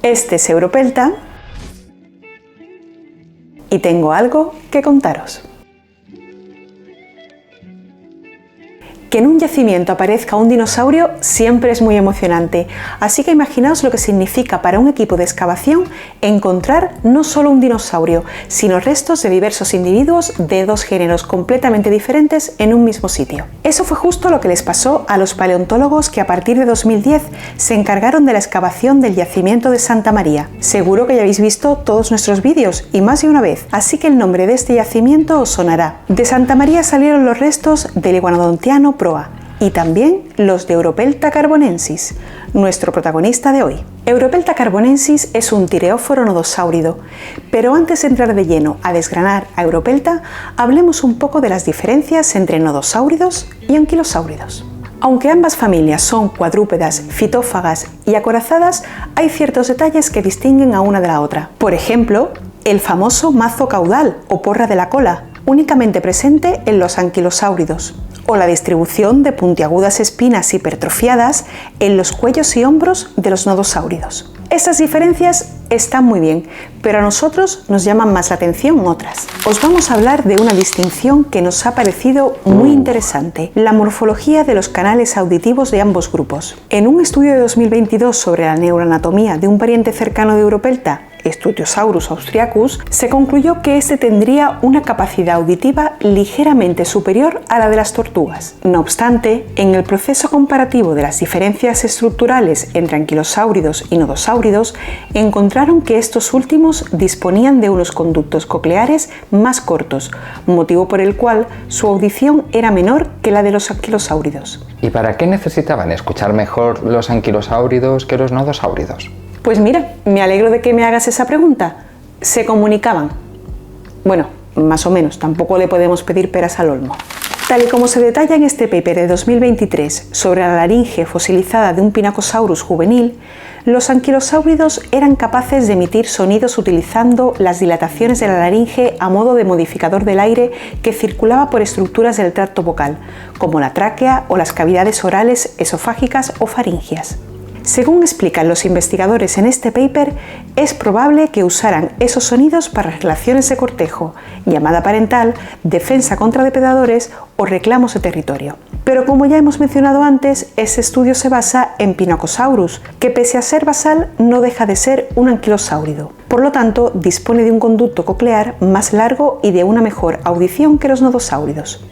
Este es Europelta y tengo algo que contaros. Que en un yacimiento aparezca un dinosaurio siempre es muy emocionante, así que imaginaos lo que significa para un equipo de excavación encontrar no solo un dinosaurio, sino restos de diversos individuos de dos géneros completamente diferentes en un mismo sitio. Eso fue justo lo que les pasó a los paleontólogos que a partir de 2010 se encargaron de la excavación del yacimiento de Santa María. Seguro que ya habéis visto todos nuestros vídeos y más de una vez, así que el nombre de este yacimiento os sonará. De Santa María salieron los restos del iguanodontiano proa y también los de Europelta carbonensis, nuestro protagonista de hoy. Europelta carbonensis es un tireóforo nodosáurido, pero antes de entrar de lleno a desgranar a Europelta, hablemos un poco de las diferencias entre nodosáuridos y anquilosáuridos. Aunque ambas familias son cuadrúpedas, fitófagas y acorazadas, hay ciertos detalles que distinguen a una de la otra. Por ejemplo, el famoso mazo caudal o porra de la cola, únicamente presente en los anquilosáuridos, o la distribución de puntiagudas espinas hipertrofiadas en los cuellos y hombros de los nodosáuridos. Estas diferencias están muy bien, pero a nosotros nos llaman más la atención otras. Os vamos a hablar de una distinción que nos ha parecido muy interesante, la morfología de los canales auditivos de ambos grupos. En un estudio de 2022 sobre la neuroanatomía de un pariente cercano de Europelta, Strutiosaurus austriacus, se concluyó que este tendría una capacidad auditiva ligeramente superior a la de las tortugas. No obstante, en el proceso comparativo de las diferencias estructurales entre anquilosáuridos y nodosáuridos, encontraron que estos últimos disponían de unos conductos cocleares más cortos, motivo por el cual su audición era menor que la de los anquilosáuridos. ¿Y para qué necesitaban escuchar mejor los anquilosáuridos que los nodosáuridos? Pues mira, me alegro de que me hagas esa pregunta. Se comunicaban. Bueno, más o menos, tampoco le podemos pedir peras al olmo. Tal y como se detalla en este paper de 2023 sobre la laringe fosilizada de un Pinacosaurus juvenil, los anquilosáuridos eran capaces de emitir sonidos utilizando las dilataciones de la laringe a modo de modificador del aire que circulaba por estructuras del tracto vocal, como la tráquea o las cavidades orales, esofágicas o faringias. Según explican los investigadores en este paper, es probable que usaran esos sonidos para relaciones de cortejo, llamada parental, defensa contra depredadores o reclamos de territorio. Pero como ya hemos mencionado antes, este estudio se basa en Pinacosaurus, que pese a ser basal no deja de ser un anquilosáurido. Por lo tanto, dispone de un conducto coclear más largo y de una mejor audición que los nodosáuridos.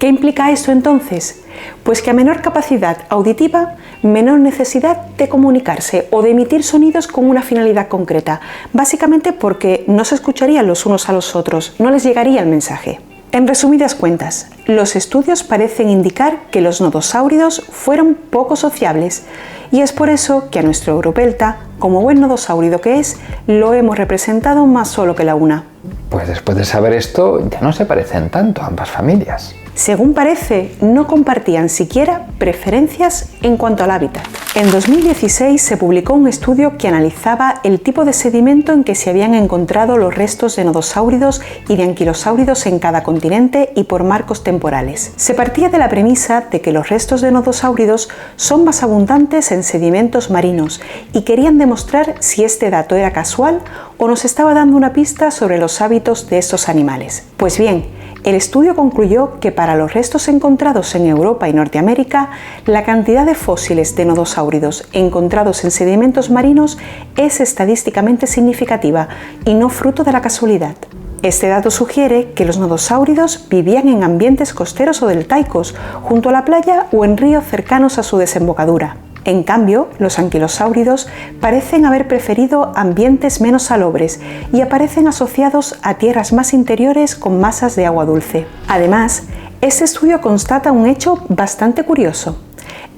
¿Qué implica esto entonces? Pues que a menor capacidad auditiva, menor necesidad de comunicarse o de emitir sonidos con una finalidad concreta, básicamente porque no se escucharían los unos a los otros, no les llegaría el mensaje. En resumidas cuentas, los estudios parecen indicar que los nodosáuridos fueron poco sociables y es por eso que a nuestro Europelta, como buen nodosáurido que es, lo hemos representado más solo que la una. Pues después de saber esto, ya no se parecen tanto ambas familias. Según parece, no compartían siquiera preferencias en cuanto al hábitat. En 2016 se publicó un estudio que analizaba el tipo de sedimento en que se habían encontrado los restos de nodosáuridos y de anquilosáuridos en cada continente y por marcos temporales. Se partía de la premisa de que los restos de nodosáuridos son más abundantes en sedimentos marinos y querían demostrar si este dato era casual o nos estaba dando una pista sobre los hábitos de estos animales. Pues bien, el estudio concluyó que para los restos encontrados en Europa y Norteamérica, la cantidad de fósiles de nodosáuridos encontrados en sedimentos marinos es estadísticamente significativa y no fruto de la casualidad. Este dato sugiere que los nodosáuridos vivían en ambientes costeros o deltaicos, junto a la playa o en ríos cercanos a su desembocadura. En cambio, los anquilosáuridos parecen haber preferido ambientes menos salobres y aparecen asociados a tierras más interiores con masas de agua dulce. Además, este estudio constata un hecho bastante curioso.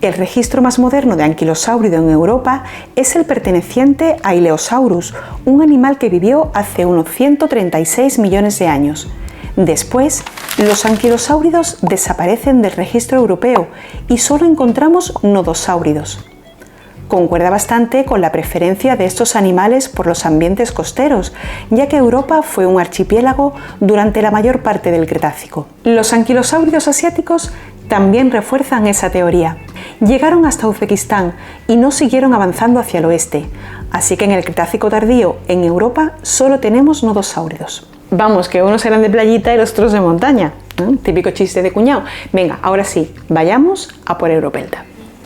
El registro más moderno de anquilosáurido en Europa es el perteneciente a Ileosaurus, un animal que vivió hace unos 136 millones de años. Después, los anquilosáuridos desaparecen del registro europeo y solo encontramos nodosáuridos. Concuerda bastante con la preferencia de estos animales por los ambientes costeros, ya que Europa fue un archipiélago durante la mayor parte del Cretácico. Los anquilosáuridos asiáticos también refuerzan esa teoría. Llegaron hasta Uzbekistán y no siguieron avanzando hacia el oeste. Así que en el Cretácico tardío, en Europa, solo tenemos nodosáuridos. Vamos, que unos eran de playita y los otros de montaña. Típico chiste de cuñado. Venga, ahora sí, vayamos a por Europelta.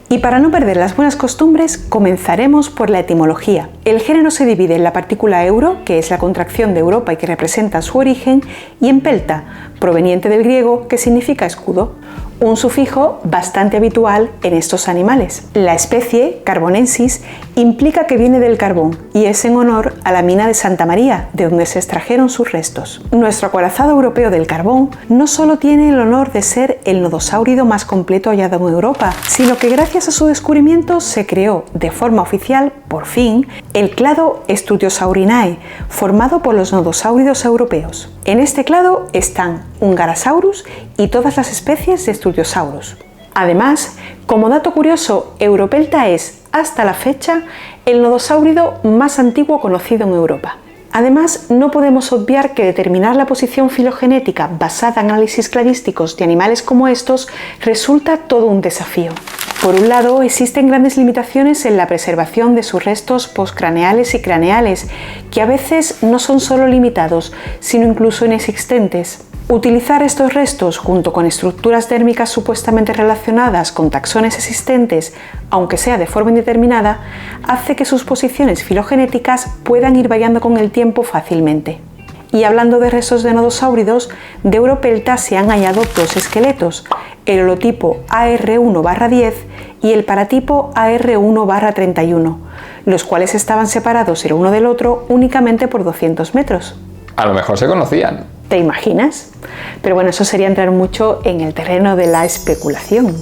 Y para no perder las buenas costumbres, comenzaremos por la etimología. El género se divide en la partícula euro, que es la contracción de Europa y que representa su origen, y en pelta, proveniente del griego, que significa escudo, un sufijo bastante habitual en estos animales. La especie, carbonensis, implica que viene del carbón y es en honor a la mina de Santa María, de donde se extrajeron sus restos. Nuestro acorazado europeo del carbón no solo tiene el honor de ser el nodosáurido más completo hallado en Europa, sino que gracias a su descubrimiento se creó de forma oficial, por fin, el clado Strutiosaurinae, formado por los nodosáuridos europeos. En este clado están Ungarasaurus y todas las especies de Strutiosaurus. Además, como dato curioso, Europelta es, hasta la fecha, el nodosáurido más antiguo conocido en Europa. Además, no podemos obviar que determinar la posición filogenética basada en análisis cladísticos de animales como estos resulta todo un desafío. Por un lado, existen grandes limitaciones en la preservación de sus restos postcraneales y craneales, que a veces no son solo limitados, sino incluso inexistentes. Utilizar estos restos junto con estructuras dérmicas supuestamente relacionadas con taxones existentes, aunque sea de forma indeterminada, hace que sus posiciones filogenéticas puedan ir variando con el tiempo fácilmente. Y hablando de restos de nodosáuridos, de Europelta se han hallado dos esqueletos, el holotipo AR1/10 y el paratipo AR1/31, los cuales estaban separados el uno del otro únicamente por 200 metros. A lo mejor se conocían. ¿Te imaginas? Pero bueno, eso sería entrar mucho en el terreno de la especulación.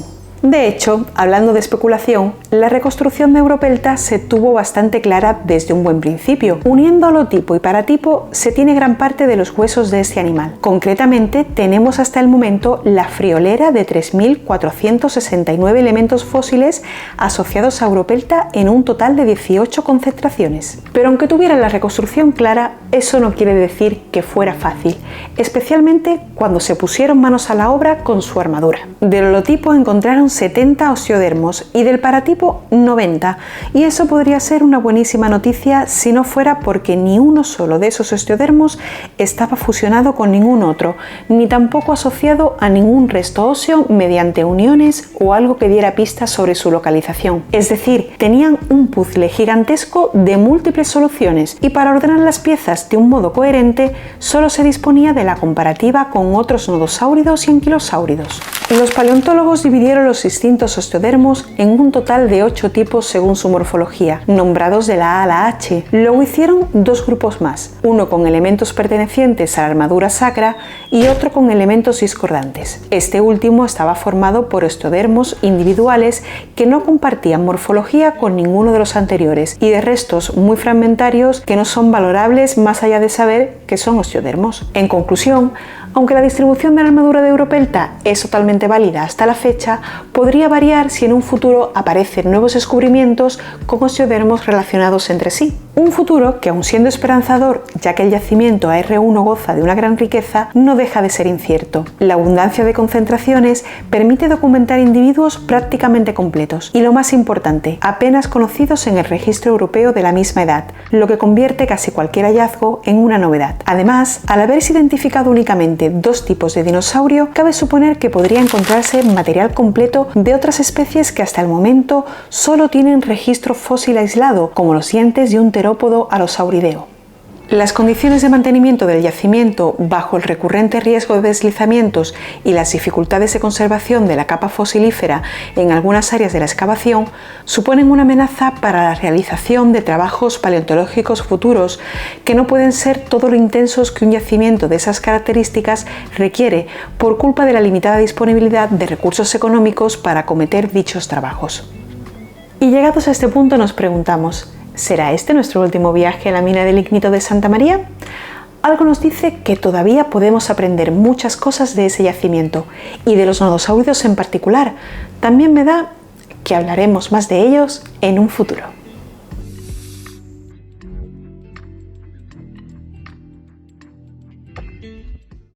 De hecho, hablando de especulación, la reconstrucción de Europelta se tuvo bastante clara desde un buen principio. Uniendo holotipo y paratipo se tiene gran parte de los huesos de este animal. Concretamente, tenemos hasta el momento la friolera de 3.469 elementos fósiles asociados a Europelta en un total de 18 concentraciones. Pero aunque tuvieran la reconstrucción clara, eso no quiere decir que fuera fácil, especialmente cuando se pusieron manos a la obra con su armadura. Del holotipo encontraron 70 osteodermos y del paratipo 90, y eso podría ser una buenísima noticia si no fuera porque ni uno solo de esos osteodermos estaba fusionado con ningún otro, ni tampoco asociado a ningún resto óseo mediante uniones o algo que diera pistas sobre su localización. Es decir, tenían un puzzle gigantesco de múltiples soluciones y para ordenar las piezas de un modo coherente solo se disponía de la comparativa con otros nodosáuridos y anquilosáuridos. Los paleontólogos dividieron los distintos osteodermos en un total de 8 tipos según su morfología, nombrados de la A a la H. Luego hicieron dos grupos más, uno con elementos pertenecientes a la armadura sacra y otro con elementos discordantes. Este último estaba formado por osteodermos individuales que no compartían morfología con ninguno de los anteriores y de restos muy fragmentarios que no son valorables más allá de saber que son osteodermos. En conclusión, aunque la distribución de la armadura de Europelta es totalmente válida hasta la fecha, podría variar si en un futuro aparecen nuevos descubrimientos con osteodermos relacionados entre sí. Un futuro que, aun siendo esperanzador, ya que el yacimiento AR1 goza de una gran riqueza, no deja de ser incierto. La abundancia de concentraciones permite documentar individuos prácticamente completos y, lo más importante, apenas conocidos en el registro europeo de la misma edad, lo que convierte casi cualquier hallazgo en una novedad. Además, al haberse identificado únicamente dos tipos de dinosaurio, cabe suponer que podría encontrarse material completo de otras especies que hasta el momento solo tienen registro fósil aislado, como los dientes de un terópodo alosaurideo. Las condiciones de mantenimiento del yacimiento bajo el recurrente riesgo de deslizamientos y las dificultades de conservación de la capa fosilífera en algunas áreas de la excavación suponen una amenaza para la realización de trabajos paleontológicos futuros que no pueden ser todo lo intensos que un yacimiento de esas características requiere por culpa de la limitada disponibilidad de recursos económicos para acometer dichos trabajos. Y llegados a este punto nos preguntamos, ¿será este nuestro último viaje a la mina de lignito de Santa María? Algo nos dice que todavía podemos aprender muchas cosas de ese yacimiento y de los nodosáuridos en particular. También me da que hablaremos más de ellos en un futuro.